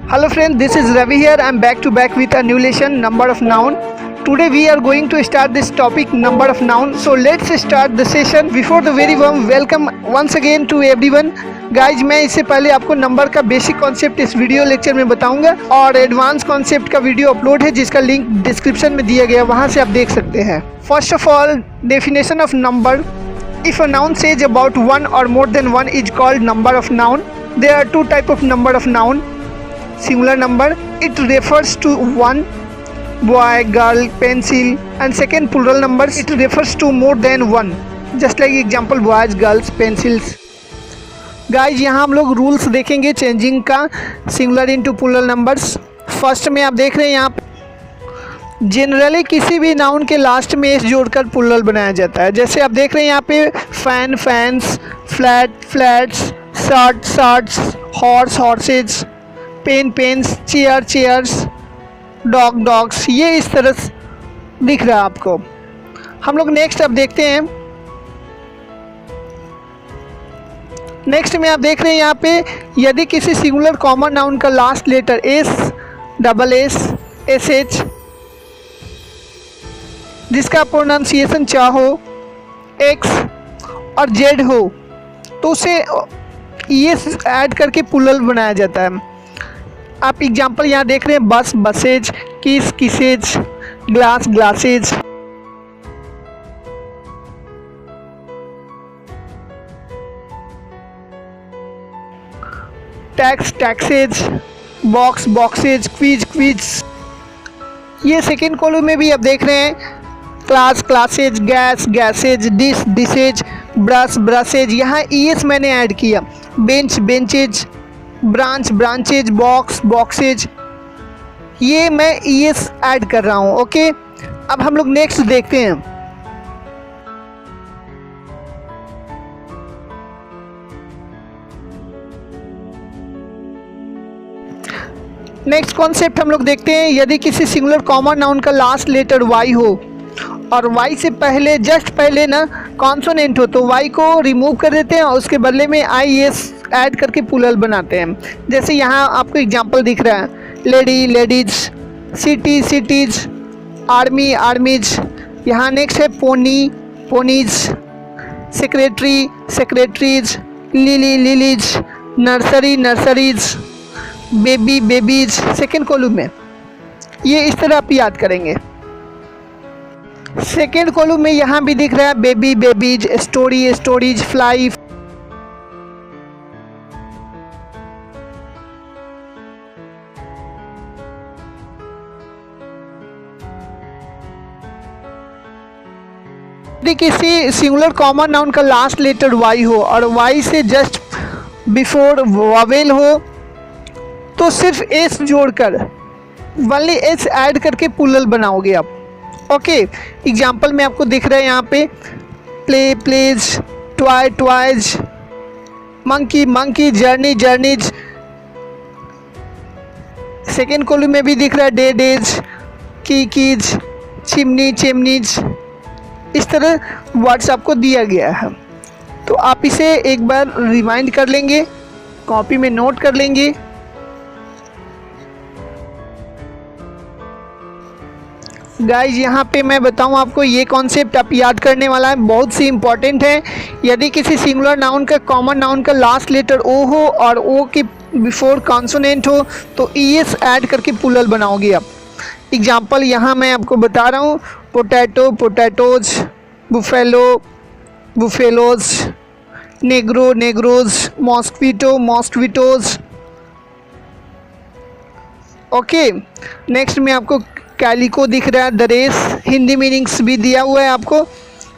Hello friends, this is Ravi here. I am back with a new lesson, number of noun. Today we are going to start this topic, number of noun. So let's start the session. Before the very warm welcome once again to everyone. Guys, मैं इससे पहले आपको number का basic concept इस video lecture में बताऊंगा और advance concept का वीडियो अपलोड है जिसका लिंक डिस्क्रिप्शन में दिया गया, वहां से आप देख सकते हैं। First of all, definition of number. If a noun says about one or more than one is called number of noun. There are two type of number of noun. Singular number, it refers to one, boy, girl, pencil, and second plural number, it refers to more than one. Just like example, boys, girls, pencils. Guys, यहाँ हम लोग rules देखेंगे changing का singular into plural numbers. First में आप देख रहे हैं यहाँ जनरली किसी भी नाउन के लास्ट में एस जोड़कर प्लूरल बनाया जाता है। जैसे आप देख रहे हैं यहाँ पे fan, fans, flat, flats, shirt, shirts, horse, horses, pen, pens, chair, chairs, dog, dogs, ये इस तरह दिख रहा है आपको। हम लोग नेक्स्ट अब देखते हैं। नेक्स्ट में आप देख रहे हैं यहाँ पे यदि किसी सिंगुलर कॉमन नाउन का last letter S, double S, S H जिसका प्रोनाउंसिएशन चाहो एक्स और जेड हो तो उसे एस ऐड करके प्लूरल बनाया जाता है। आप एग्जांपल यहाँ देख रहे हैं बस, बसेज, किस, kisses, glass, glasses. Tax, taxes, box, boxes, quiz, quiz. ये सेकेंड कॉलम में भी आप देख रहे हैं class, classes, gas, gases, dish, dishes, brush, brushes. यहाँ ईएस मैंने ऐड किया। Bench, benches, branch, branches, box, boxes, ये मैं ईएस ऐड कर रहा हूँ। ओके, अब हम लोग नेक्स्ट देखते हैं। नेक्स्ट कॉन्सेप्ट हम लोग देखते हैं। यदि किसी सिंगुलर कॉमन नाउन का लास्ट लेटर वाई हो और वाई से पहले जस्ट पहले ना कॉन्सोनेंट हो तो वाई को रिमूव कर देते हैं और उसके बदले में आई एस ऐड करके प्लूरल बनाते हैं। जैसे यहाँ आपको एग्जांपल दिख रहा है lady, ladies, city, cities, army, armies. यहाँ नेक्स्ट है pony, ponies, secretary, secretaries, lily, lilies, nursery, nurseries, baby, babies. Second column में ये इस तरह आप याद करेंगे। सेकेंड कॉलम में यहाँ भी दिख रहा है baby, babies, story, stories, fly. यदि किसी सिंगुलर कॉमन नाउन का लास्ट लेटर वाई हो और वाई से जस्ट बिफोर वॉवेल हो तो सिर्फ एस जोड़कर वनली एस ऐड करके प्लूरल बनाओगे आप। ओके, एग्जाम्पल में आपको दिख रहा है यहाँ पे play, plays, toy, toys, monkey, monkey, journey, journeys. Second column में भी दिख रहा है day, days, key, keys, chimney, chimneys. इस तरह वर्ड्स आपको दिया गया है तो आप इसे एक बार रिमाइंड कर लेंगे, कॉपी में नोट कर लेंगे। गाइज, यहाँ पे मैं बताऊँ आपको ये कॉन्सेप्ट आप याद करने वाला है, बहुत सी इंपॉर्टेंट है। यदि किसी सिंगुलर नाउन का कॉमन नाउन का लास्ट लेटर ओ हो और ओ के बिफोर कॉन्सोनेंट हो तो ईएस ऐड करके प्लूरल बनाओगे आप। एग्जांपल यहाँ मैं आपको बता रहा हूँ potato, potatoes, buffalo, buffaloes, negro, negroes, mosquito, mosquitoes. Okay, next में आपको कैलिको दिख रहा है, दरेस, हिंदी मीनिंग्स भी दिया हुआ है आपको।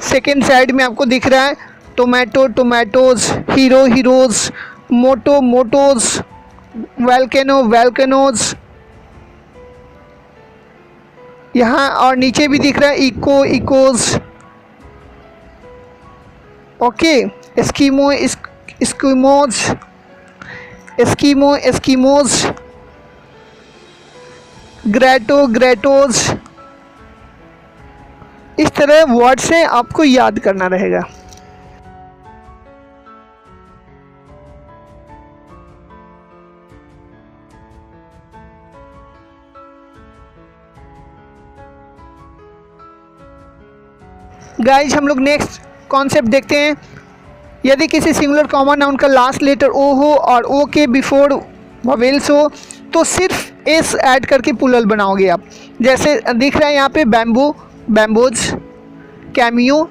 सेकेंड साइड में आपको दिख रहा है tomato, tomatoes, hero, heroes, motto, mottoes, volcano, volcanoes. यहाँ और नीचे भी दिख रहा है echo, echoes. Okay, Eskimo, Eskimos, Eskimo, Eskimos, grotto, grottoes. इस तरह वर्ड से आपको याद करना रहेगा। गाइज हम लोग नेक्स्ट कॉन्सेप्ट देखते हैं। यदि किसी सिंगुलर कॉमन नाउन का लास्ट लेटर ओ हो और ओ के बिफोर वोवेल्स हो तो सिर्फ एस ऐड करके प्लूरल बनाओगे आप। जैसे दिख रहा है यहाँ पे बैम्बू, बैम्बोज, कैमियो,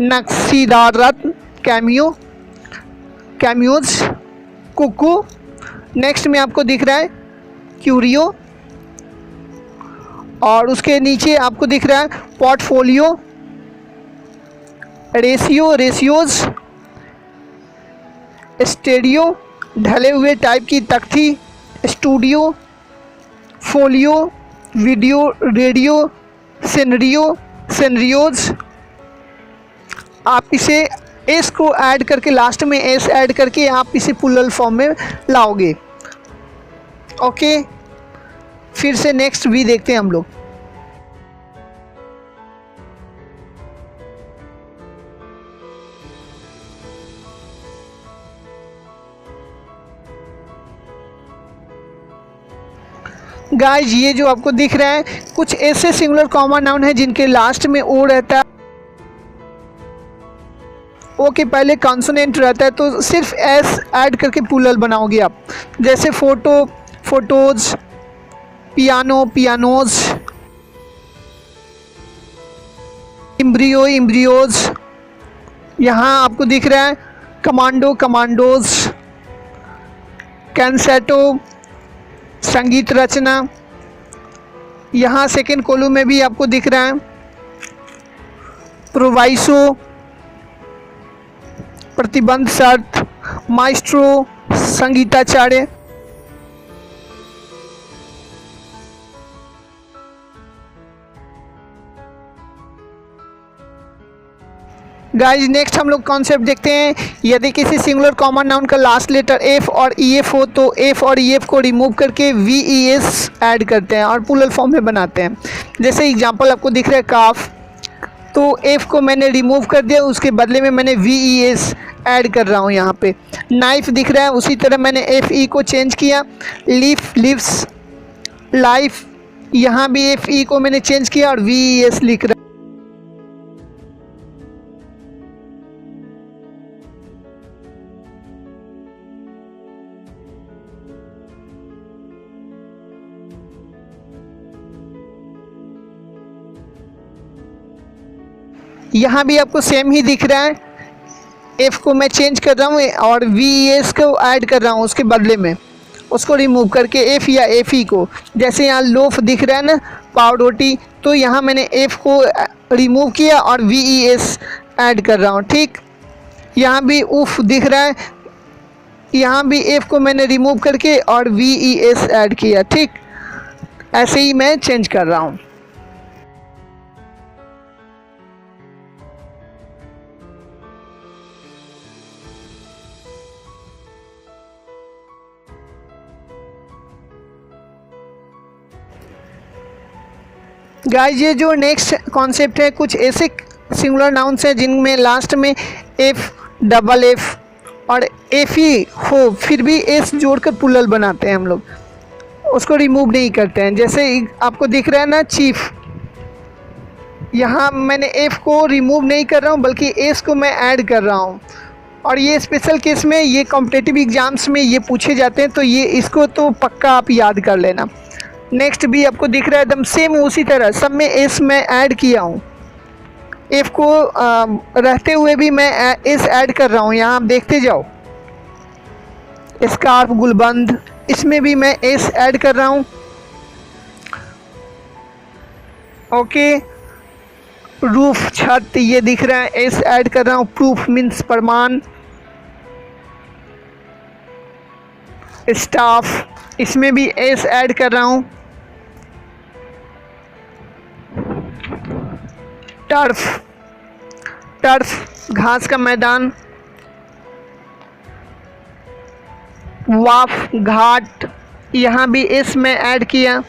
नक्शीदार रत्न, कैमियो, कैमियोज, कुकू। नेक्स्ट में आपको दिख रहा है क्यूरियो और उसके नीचे आपको दिख रहा है पोर्टफोलियो, रेशियो, रेशियोज, स्टेडियो, ढले हुए टाइप की तख्ती, स्टूडियो, फोलियो, वीडियो, रेडियो, सिनरियो, सिनरियोज। आप इसे एस को ऐड करके लास्ट में एस ऐड करके आप इसे प्लूरल फॉर्म में लाओगे। ओके, फिर से नेक्स्ट वी देखते हैं हम लोग। गाइज ये जो आपको दिख रहा है कुछ ऐसे सिंगुलर कॉमन नाउन है जिनके लास्ट में ओ रहता है, ओ के पहले कॉन्सोनेंट रहता है, तो सिर्फ एस ऐड करके प्लूरल बनाओगे आप। जैसे photo, photos, piano, pianos, embryo, embryos. यहाँ आपको दिख रहा है कमांडो, कमांडोज, कैंसेटो, संगीत रचना। यहाँ सेकेंड कोलू में भी आपको दिख रहा है प्रोवाइसो, प्रतिबंध शर्त, माइस्ट्रो, संगीताचार्य। गाइज नेक्स्ट हम लोग कॉन्सेप्ट देखते हैं। यदि किसी सिंगुलर कॉमन नाउन का लास्ट लेटर एफ और ई एफ हो तो एफ और ई एफ को रिमूव करके वी ई एस ऐड करते हैं और प्लूरल फॉर्म में बनाते हैं। जैसे एग्जांपल आपको दिख रहा है काफ, तो एफ को मैंने रिमूव कर दिया, उसके बदले में मैंने वी ई एस ऐड कर रहा हूँ यहाँ पे। नाइफ दिख रहा है, उसी तरह मैंने एफ ई को चेंज किया, लीफ, लिव्स, लाइफ। यहाँ भी एफ ई को मैंने चेंज किया और वी ई एस लिख रहा। यहाँ भी आपको सेम ही दिख रहा है, एफ को मैं चेंज कर रहा हूँ और वी एस को ऐड कर रहा हूँ उसके बदले में, उसको रिमूव करके एफ या एफ ई को। जैसे यहाँ लोफ दिख रहा है ना, पाव रोटी, तो यहाँ मैंने एफ को रिमूव किया और वी ई एस ऐड कर रहा हूँ। ठीक, यहाँ भी उफ दिख रहा है, यहाँ भी एफ को मैंने रिमूव करके और वी ई एस ऐड किया। ठीक, ऐसे ही मैं चेंज कर रहा हूँ। गाइस ये जो नेक्स्ट कॉन्सेप्ट है, कुछ ऐसे सिंगुलर नाउन्स हैं जिनमें लास्ट में एफ, डबल एफ और एफ ही हो फिर भी एस जोड़कर प्लूरल बनाते हैं हम लोग, उसको रिमूव नहीं करते हैं। जैसे आपको दिख रहा है ना चीफ, यहाँ मैंने एफ को रिमूव नहीं कर रहा हूँ बल्कि एस को मैं ऐड कर रहा हूँ। और ये स्पेशल केस में, ये कॉम्पिटिटिव एग्जाम्स में ये पूछे जाते हैं, तो ये इसको तो पक्का आप याद कर लेना। नेक्स्ट भी आपको दिख रहा है एकदम सेम उसी तरह, सब में एस मैं ऐड किया हूँ, एफ को रहते हुए भी मैं एस ऐड कर रहा हूँ। यहाँ आप देखते जाओ, स्कार्फ, गुलबंद, इसमें भी मैं एस ऐड कर रहा हूँ। ओके, रूफ, छत, ये दिख रहा है, एस ऐड कर रहा हूँ। प्रूफ मीन्स प्रमाण। स्टाफ, इसमें भी एस ऐड कर रहा हूँ। टर्फ, टर्फ घास का मैदान। वाफ, घाट, यहाँ भी एस में ऐड किया।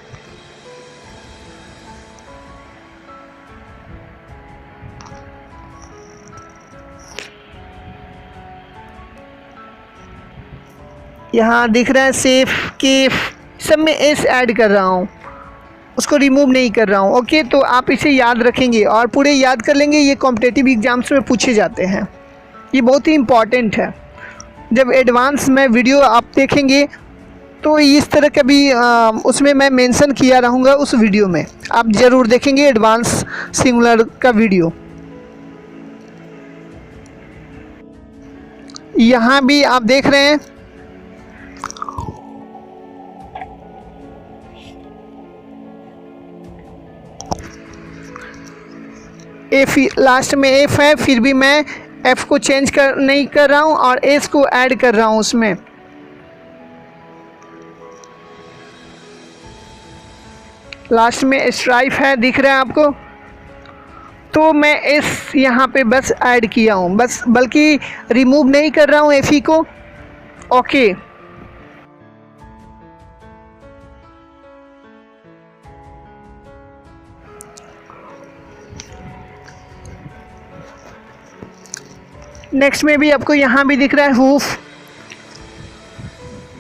यहाँ दिख रहा है सेफ, केफ, सब में एस ऐड कर रहा हूँ। उसको रिमूव नहीं कर रहा हूँ। ओके, तो आप इसे याद रखेंगे और पूरे याद कर लेंगे। ये कॉम्पिटिटिव एग्जाम्स में पूछे जाते हैं, ये बहुत ही इम्पॉर्टेंट है। जब एडवांस में वीडियो आप देखेंगे तो इस तरह का भी उसमें मैं मेंशन किया रहूँगा, उस वीडियो में आप ज़रूर देखेंगे एडवांस सिंगुलर का वीडियो। यहाँ भी आप देख रहे हैं एफ, लास्ट में एफ है, फिर भी मैं एफ को चेंज नहीं कर रहा हूँ और एस को ऐड कर रहा हूँ उसमें। लास्ट में स्ट्राइप है, दिख रहा है आपको, तो मैं एस यहाँ पे बस ऐड किया हूँ बस, बल्कि रिमूव नहीं कर रहा हूँ एफ ई को। ओके, नेक्स्ट में भी आपको यहाँ भी दिख रहा है हुफ।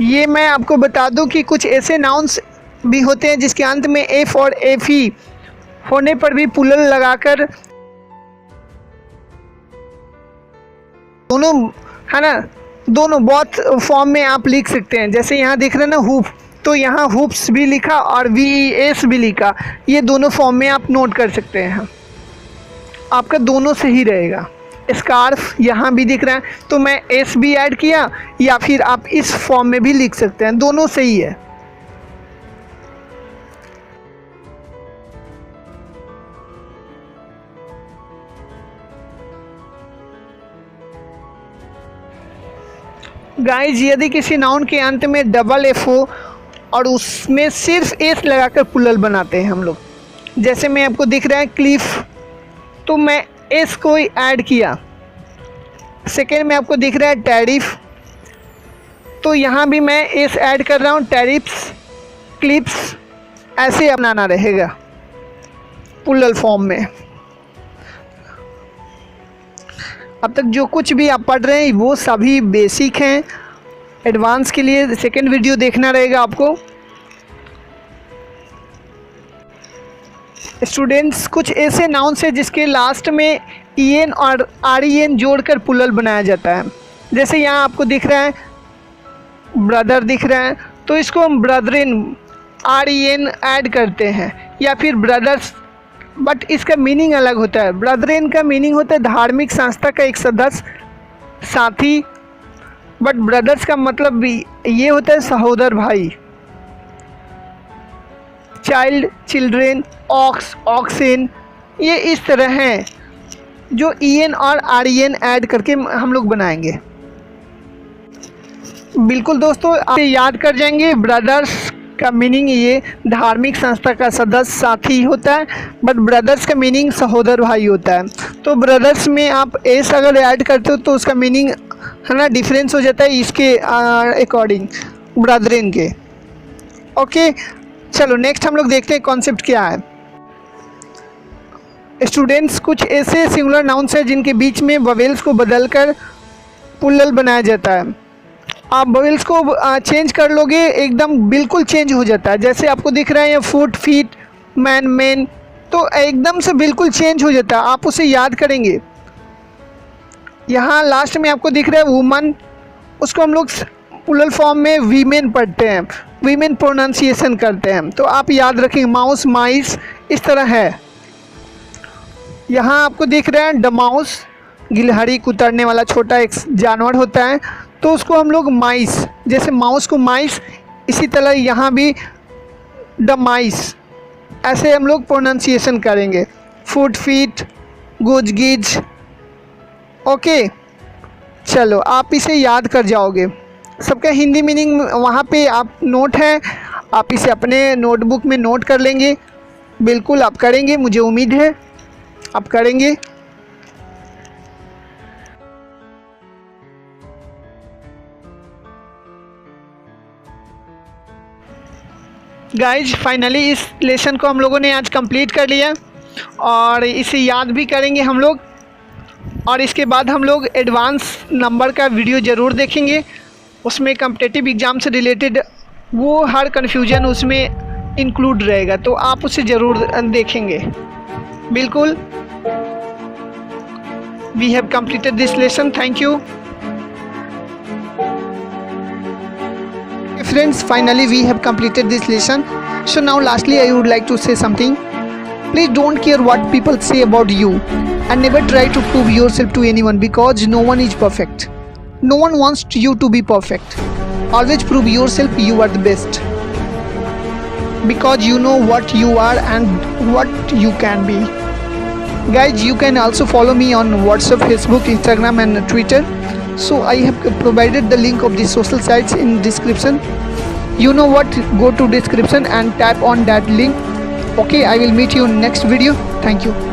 ये मैं आपको बता दूं कि कुछ ऐसे नाउन्स भी होते हैं जिसके अंत में एफ और एफ ई होने पर भी पुलल लगाकर दोनों, है ना, दोनों बहुत फॉर्म में आप लिख सकते हैं। जैसे यहाँ दिख रहा है ना हुफ, तो यहाँ हुप्स भी लिखा और वी एस भी लिखा, ये दोनों फॉर्म में आप नोट कर सकते हैं। आपका दोनों सही रहेगा। स्कार्फ यहाँ भी दिख रहा है, तो मैं एस भी ऐड किया, या फिर आप इस फॉर्म में भी लिख सकते हैं, दोनों सही है। गाइज, यदि किसी नाउन के अंत में डबल एफ हो और उसमें सिर्फ एस लगाकर पुलल बनाते हैं हम लोग, जैसे मैं आपको दिख रहा है क्लिफ, तो मैं एस को ऐड किया। सेकेंड में आपको दिख रहा है टैरिफ, तो यहाँ भी मैं एस ऐड कर रहा हूँ, टैरिफ्स, क्लिप्स, ऐसे अपनाना रहेगा पुलल फॉर्म में। अब तक जो कुछ भी आप पढ़ रहे हैं वो सभी बेसिक हैं। एडवांस के लिए सेकेंड वीडियो देखना रहेगा आपको। स्टूडेंट्स, कुछ ऐसे नाउन्स हैं जिसके लास्ट में ई एन और आर ई एन जोड़कर पुलल बनाया जाता है। जैसे यहाँ आपको दिख रहा है ब्रदर दिख रहा है, तो इसको हम ब्रदरिन आर ई एन ऐड करते हैं, या फिर ब्रदर्स, बट इसका मीनिंग अलग होता है। ब्रदरिन का मीनिंग होता है धार्मिक संस्था का एक सदस्य, साथी, बट ब्रदर्स का मतलब भी ये होता है सहोदर भाई। चाइल्ड, चिल्ड्रेन, ऑक्स, ऑक्सिन, ये इस तरह हैं जो ई एन और आर ई एन ऐड करके हम लोग बनाएंगे। बिल्कुल दोस्तों, आप याद कर जाएंगे। ब्रदर्स का मीनिंग ये धार्मिक संस्था का सदस्य, साथी होता है, बट ब्रदर्स का मीनिंग सहोदर भाई होता है। तो ब्रदर्स में आप एस अगर ऐड करते हो तो उसका मीनिंग, है ना, डिफरेंस हो जाता है इसके अकॉर्डिंग ब्रदरिन के। ओके, चलो नेक्स्ट हम लोग देखते हैं कॉन्सेप्ट क्या है। स्टूडेंट्स, कुछ ऐसे सिंगुलर नाउन्स हैं जिनके बीच में ववेल्स को बदलकर पुलल बनाया जाता है। आप ववेल्स को चेंज कर लोगे, एकदम बिल्कुल चेंज हो जाता है। जैसे आपको दिख रहा है ये फुट, फीट, मैन, मेन, तो एकदम से बिल्कुल चेंज हो जाता है। आप उसे याद करेंगे। यहाँ लास्ट में आपको दिख रहा है वुमन, उसको हम लोग पुलल फॉर्म में वीमेन पढ़ते हैं, वीमेन प्रोनाउंसिएशन करते हैं, तो आप याद रखेंगे। माउस, माइस, इस तरह है। यहाँ आपको दिख रहा है डमाउस, गिलहरी, कुतरने वाला छोटा एक जानवर होता है, तो उसको हम लोग माइस, जैसे माउस को माइस, इसी तरह यहाँ भी डमाइस, ऐसे हम लोग प्रोनाउंसिएशन करेंगे। फुट, फीट, गुज, गिज। ओके, चलो आप इसे याद कर जाओगे। सबका हिंदी मीनिंग वहाँ पे आप नोट है, आप इसे अपने नोटबुक में नोट कर लेंगे। बिल्कुल आप करेंगे, मुझे उम्मीद है आप करेंगे। गाइज, फाइनली इस लेसन को हम लोगों ने आज कंप्लीट कर लिया और इसे याद भी करेंगे हम लोग। और इसके बाद हम लोग एडवांस नंबर का वीडियो ज़रूर देखेंगे। उसमें कॉम्पिटिटिव एग्ज़ाम से रिलेटेड वो हर कन्फ्यूजन उसमें इंक्लूड रहेगा, तो आप उसे ज़रूर देखेंगे। बिल्कुल। We have completed this lesson. Thank you friends. Finally we have completed this lesson. So now lastly I would like to say something. Please don't care what people say about you, and never try to prove yourself to anyone, because no one is perfect. No one wants you to be perfect. Always prove yourself you are the best, because you know what you are and what you can be. Guys, you can also follow me on WhatsApp, Facebook, Instagram and Twitter. So I have provided the link of these social sites in description. You know what, go to description and tap on that link. Okay, I will meet you in next video. Thank you.